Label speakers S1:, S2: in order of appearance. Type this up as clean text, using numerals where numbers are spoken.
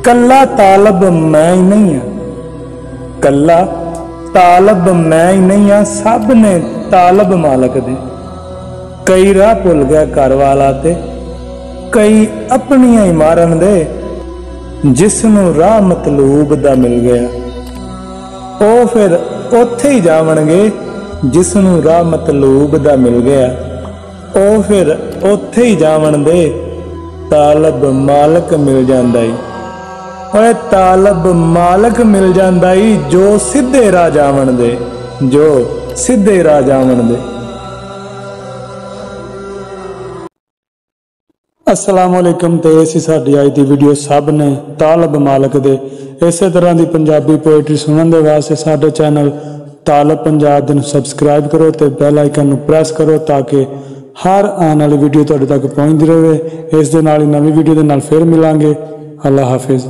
S1: कल्ला तालब मैं ही नहीं हाँ, कल्ला तालब मैं ही नहीं हाँ, सब ने तालब मालक दे। कई राह भुल गया घर वाला ते कई अपनियां ही मारन दे, जिसनों राह मतलूब दा मिल गया ओ फिर उत्थे ही जावणगे, जिसनों राह मतलूब दा मिल गया ओ फिर उत्थे ही जावन दे, तालब मालक मिल जांदा ई। ओए तालब मालक मिल जांदा ई, जो सीधे राह जावन दे, जो सीधे राह जावन दे। अस्सलामुअलैकुम। तो इसी साडी अज की वीडियो सब ने तालब मालक दे। इस तरह की पंजाबी पोएट्री सुनने के वास्ते साडे चैनल तालब पंजाब नूं सबसक्राइब करो तो बैल आइकन नूं प्रेस करो, ताकि हर आने वाली वीडियो तुहाडे तक पहुंचती रहे। इस दे नाल ही नवीं वीडियो दे नाल फिर मिलांगे। अल्लाह हाफिज़।